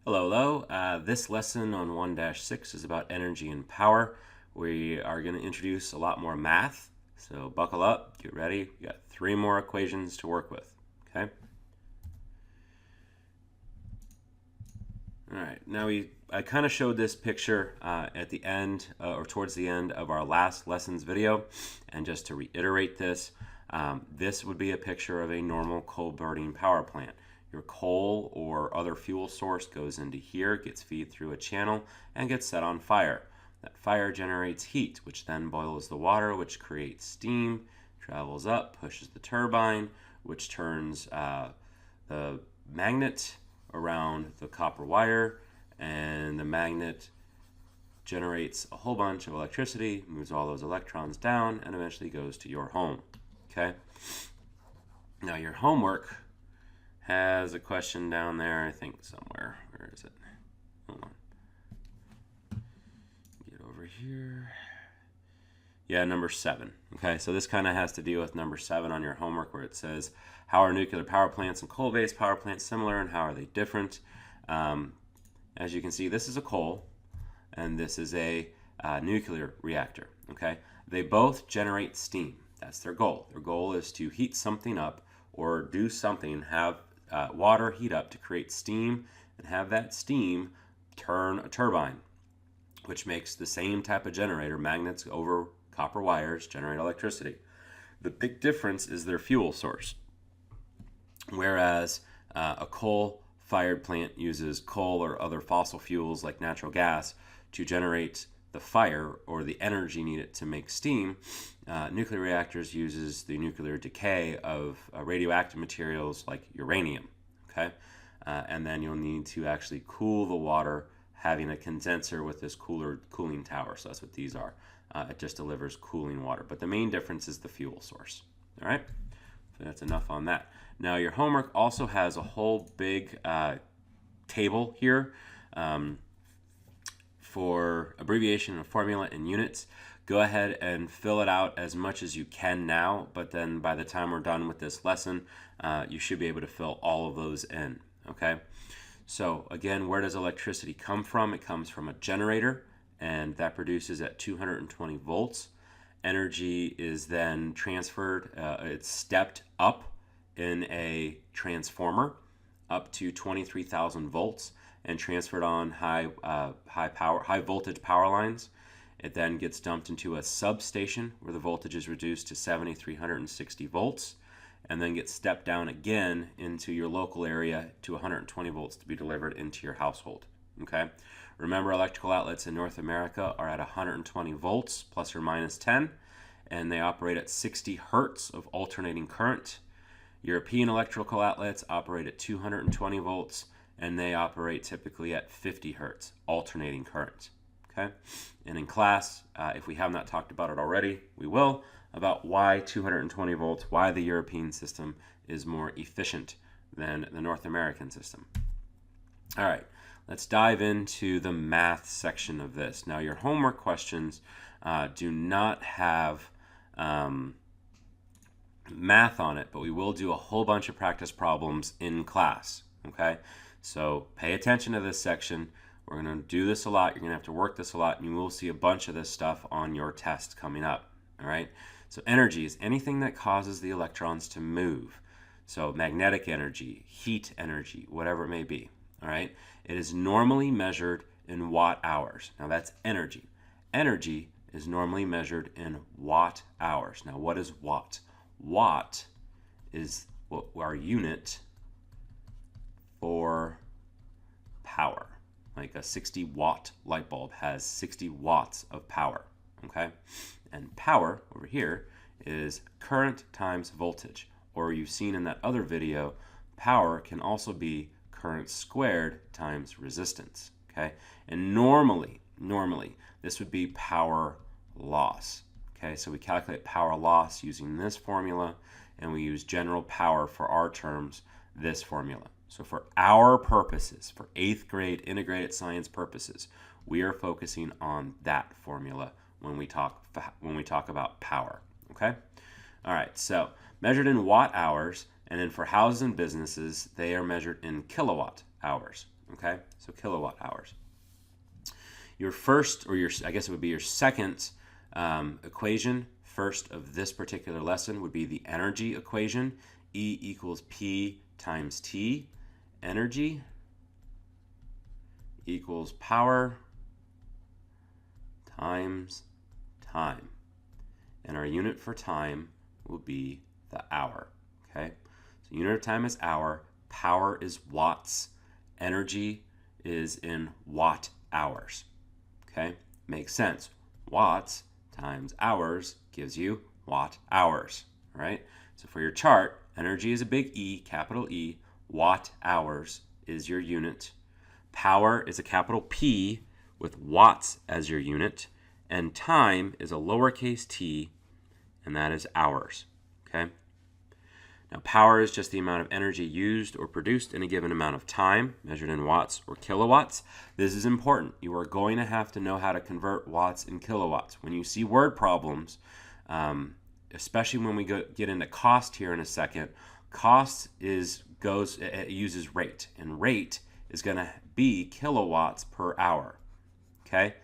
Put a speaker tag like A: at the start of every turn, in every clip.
A: Hello, hello. This lesson on 1-6 is about energy and power. We are going to introduce a lot more math, so buckle up, get ready. We got 3 more equations to work with, okay? All right, now I kind of showed this picture at the end or towards the end of our last lessons video, and just to reiterate this, this would be a picture of a normal coal burning power plant. Your coal or other fuel source goes into here, gets fed through a channel, and gets set on fire. That fire generates heat, which then boils the water, which creates steam, travels up, pushes the turbine, which turns the magnet around the copper wire, and the magnet generates a whole bunch of electricity, moves all those electrons down, and eventually goes to your home. Okay? Now your homework has a question down there, I think somewhere. Where is it? Hold on. Get over here. Yeah, number 7. Okay, so this kind of has to deal with number 7 on your homework, where it says, how are nuclear power plants and coal-based power plants similar, and how are they different? As you can see, this is a coal, and this is a nuclear reactor. Okay, they both generate steam. That's their goal. Their goal is to heat something up or do something, have water heat up to create steam, and have that steam turn a turbine, which makes the same type of generator. Magnets over copper wires generate electricity. The big difference is their fuel source. Whereas a coal-fired plant uses coal or other fossil fuels like natural gas to generate the fire or the energy needed to make steam, nuclear reactors uses the nuclear decay of radioactive materials like uranium. Okay, and then you'll need to actually cool the water, having a condenser with this cooling tower. So that's what these are. It just delivers cooling water. But the main difference is the fuel source. All right, so that's enough on that. Now your homework also has a whole big table here for abbreviation and formula and units. Go ahead and fill it out as much as you can now, but then by the time we're done with this lesson, you should be able to fill all of those in, okay? So again, where does electricity come from? It comes from a generator, and that produces at 220 volts. Energy is then transferred, it's stepped up in a transformer up to 23,000 volts and transferred on high voltage power lines. It then gets dumped into a substation where the voltage is reduced to 7,360 volts, and then gets stepped down again into your local area to 120 volts to be delivered into your household. Okay. Remember, electrical outlets in North America are at 120 volts plus or minus 10, and they operate at 60 hertz of alternating current. European electrical outlets operate at 220 volts, and they operate typically at 50 hertz alternating current. Okay, and in class, if we have not talked about it already, we will, about why 220 volts, why the European system is more efficient than the North American system. All right, let's dive into the math section of this. Now, your homework questions do not have math on it, but we will do a whole bunch of practice problems in class, okay? So pay attention to this section. We're going to do this a lot. You're going to have to work this a lot, and you will see a bunch of this stuff on your test coming up, all right? So energy is anything that causes the electrons to move. So magnetic energy, heat energy, whatever it may be, all right? It is normally measured in watt hours. Now that's energy. Energy is normally measured in watt hours. Now what is watt? Watt is our unit for power. Like a 60 watt light bulb has 60 watts of power, okay? And power over here is current times voltage, or you've seen in that other video, power can also be current squared times resistance, okay? And normally, this would be power loss, okay? So we calculate power loss using this formula, and we use general power for our terms, this formula. So for our purposes, for 8th grade integrated science purposes, we are focusing on that formula when we talk about power, okay? All right, so measured in watt hours, and then for houses and businesses, they are measured in kilowatt hours, okay? So kilowatt hours. Your first, or I guess it would be your second equation, first of this particular lesson, would be the energy equation. E equals P times T. Energy equals power times time. And our unit for time will be the hour, okay? So unit of time is hour, power is watts, energy is in watt hours, okay? Makes sense. Watts times hours gives you watt hours, all right? So for your chart, energy is a big E, capital E, watt hours is your unit, power is a capital P with watts as your unit, and time is a lowercase t, and that is hours, okay? Now, power is just the amount of energy used or produced in a given amount of time, measured in watts or kilowatts. This is important. You are going to have to know how to convert watts and kilowatts. When you see word problems, especially when we get into cost here in a second, cost uses rate, and rate is going to be kilowatts per hour, okay?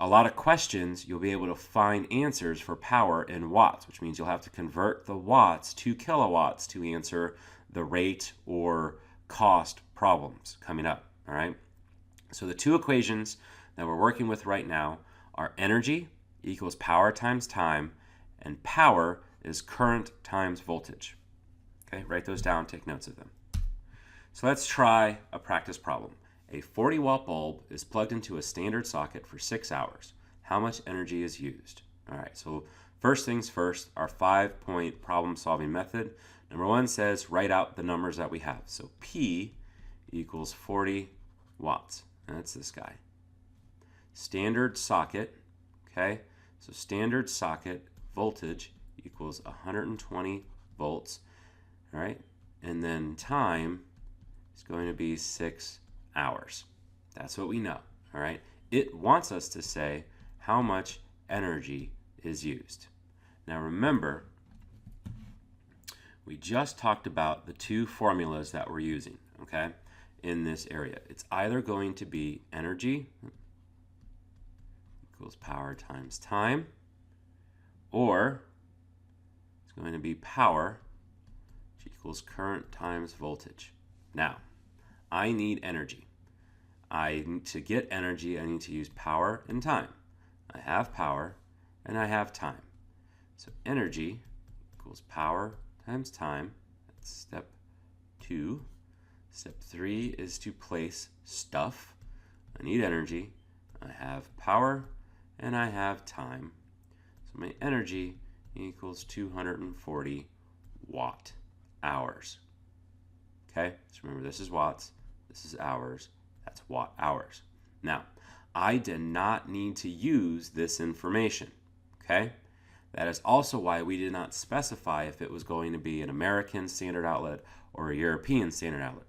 A: A lot of questions, you'll be able to find answers for power in watts, which means you'll have to convert the watts to kilowatts to answer the rate or cost problems coming up, all right? So the two equations that we're working with right now are energy equals power times time, and power is current times voltage. Okay, write those down, take notes of them. So let's try a practice problem. A 40-watt bulb is plugged into a standard socket for 6 hours. How much energy is used? All right, so first things first, our 5-point problem-solving method. Number one says write out the numbers that we have. So P equals 40 watts. That's this guy. Standard socket, okay? So standard socket voltage equals 120 volts, all right? And then time is going to be 6 hours. That's what we know, all right? It wants us to say how much energy is used. Now remember, we just talked about the two formulas that we're using, okay, in this area. It's either going to be energy equals power times time, or it's going to be power, which equals current times voltage. Now, I need energy. To get energy, I need to use power and time. I have power and I have time. So energy equals power times time. That's step 2. Step 3 is to place stuff. I need energy. I have power and I have time. So my energy equals 240 watt hours. Okay, so remember, this is watts, this is hours, that's watt hours. Now, I did not need to use this information, okay? That is also why we did not specify if it was going to be an American standard outlet or a European standard outlet.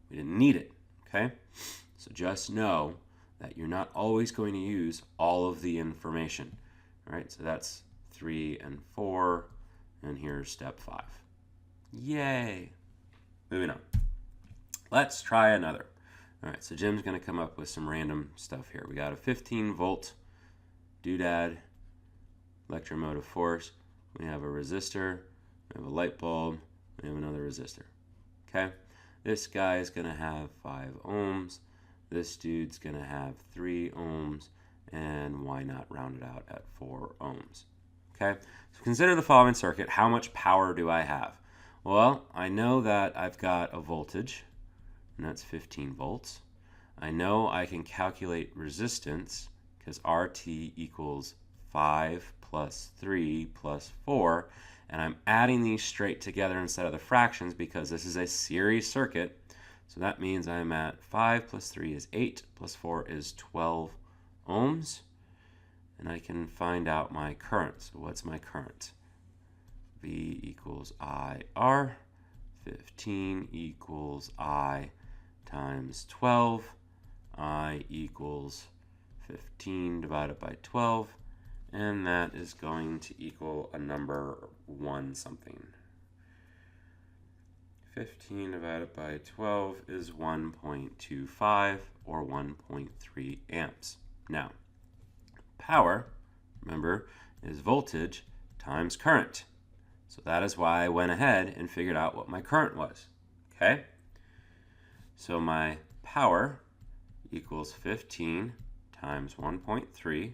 A: We didn't need it, okay? So just know that you're not always going to use all of the information, all right? So that's 3 and 4, and here's step 5. Yay! Moving on. Let's try another. All right, so Jim's going to come up with some random stuff here. We got a 15-volt doodad electromotive force. We have a resistor. We have a light bulb. We have another resistor. Okay? This guy is going to have 5 ohms. This dude's going to have 3 ohms. And why not round it out at 4 ohms? Okay? So consider the following circuit. How much power do I have? Well, I know that I've got a voltage, and that's 15 volts. I know I can calculate resistance because RT equals 5 plus 3 plus 4, and I'm adding these straight together instead of the fractions because this is a series circuit. So that means I'm at 5 plus 3 is 8 plus 4 is 12 ohms, and I can find out my current. So what's my current? V equals IR, 15 equals I times 12, I equals 15 divided by 12, and that is going to equal a number 1 something. 15 divided by 12 is 1.25 or 1.3 amps. Now, power, remember, is voltage times current. So that is why I went ahead and figured out what my current was. Okay? So my power equals 15 times 1.3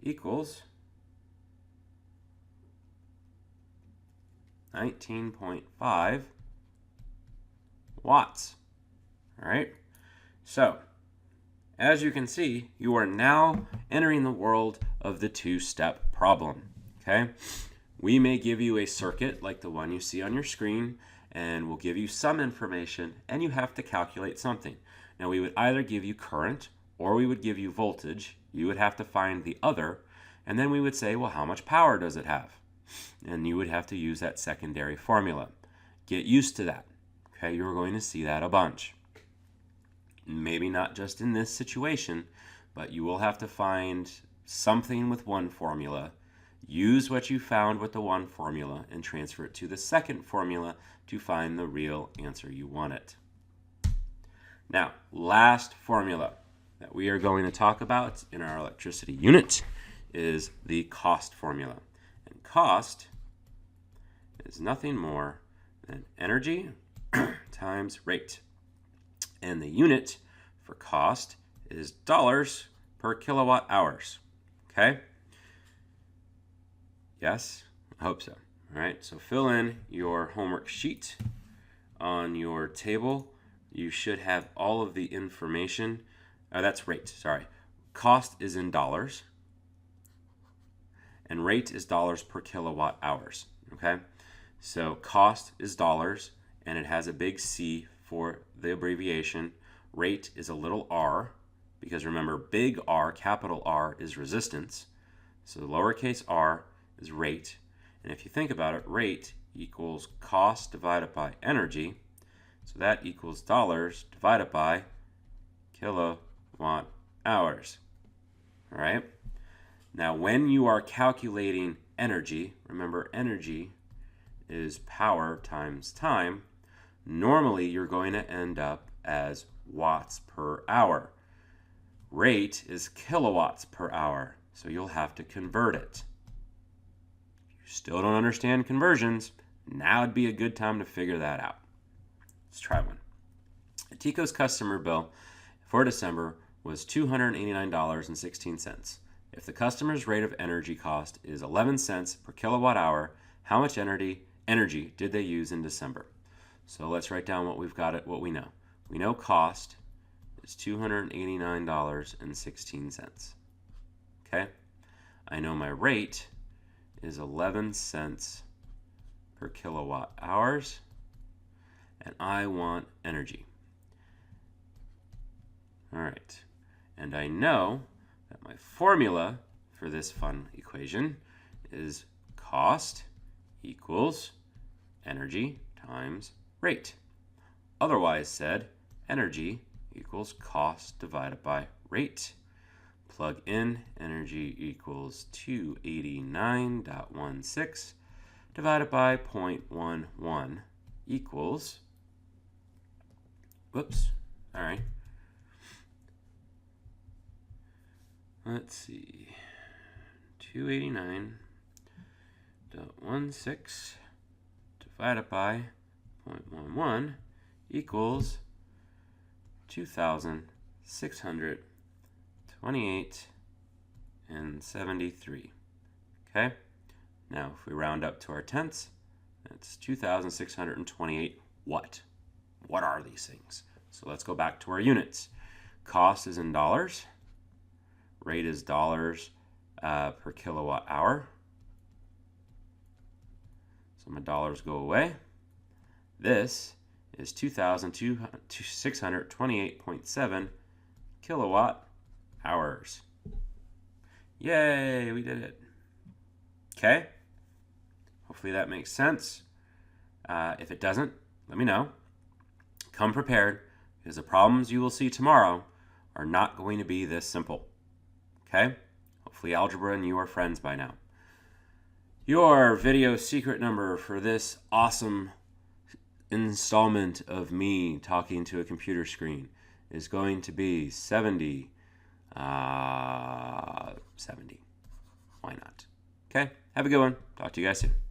A: equals 19.5 watts. All right? So, as you can see, you are now entering the world of the two-step problem. Okay? We may give you a circuit like the one you see on your screen, and we'll give you some information, and you have to calculate something. Now, we would either give you current or we would give you voltage. You would have to find the other, and then we would say, well, how much power does it have? And you would have to use that secondary formula. Get used to that. Okay, you're going to see that a bunch. Maybe not just in this situation, but you will have to find something with one formula, use what you found with the one formula, and transfer it to the second formula to find the real answer you wanted. Now, last formula that we are going to talk about in our electricity unit is the cost formula. And cost is nothing more than energy times rate. And the unit for cost is dollars per kilowatt hours. Okay? Yes, I hope so. All right, so fill in your homework sheet. On your table, you should have all of the information. That's rate, sorry. Cost is in dollars, and rate is dollars per kilowatt hours. Okay? So cost is dollars, and it has a big C for the abbreviation. Rate is a little r, because remember, big R, capital R, is resistance. So lowercase r is rate. And if you think about it, rate equals cost divided by energy. So that equals dollars divided by kilowatt hours. All right? Now, when you are calculating energy, remember energy is power times time. Normally, you're going to end up as watts per hour. Rate is kilowatts per hour, so you'll have to convert it. If you still don't understand conversions, now would be a good time to figure that out. Let's try one. TECO's customer bill for December was $289.16. If the customer's rate of energy cost is 11 cents per kilowatt hour, how much energy did they use in December? So let's write down what we've got, what we know. We know cost is $289.16. Okay? I know my rate is 11 cents per kilowatt hours, and I want energy. All right. And I know that my formula for this fun equation is cost equals energy times rate. Otherwise said, energy equals cost divided by rate. Plug in, energy equals 289.16 divided by 0.11 equals, whoops, all right. Let's see, 289.16 divided by 0.11 equals 2,628.73. Okay? Now, if we round up to our tenths, that's 2,628 what? What are these things? So let's go back to our units. Cost is in dollars. Rate is dollars per kilowatt hour. So my dollars go away. This is 2,628.7 kilowatt hours. Yay, we did it. Okay? Hopefully that makes sense. If it doesn't, let me know. Come prepared, because the problems you will see tomorrow are not going to be this simple. Okay? Hopefully algebra and you are friends by now. Your video secret number for this awesome installment of me talking to a computer screen is going to be 70. 70. Why not? Okay, have a good one. Talk to you guys soon.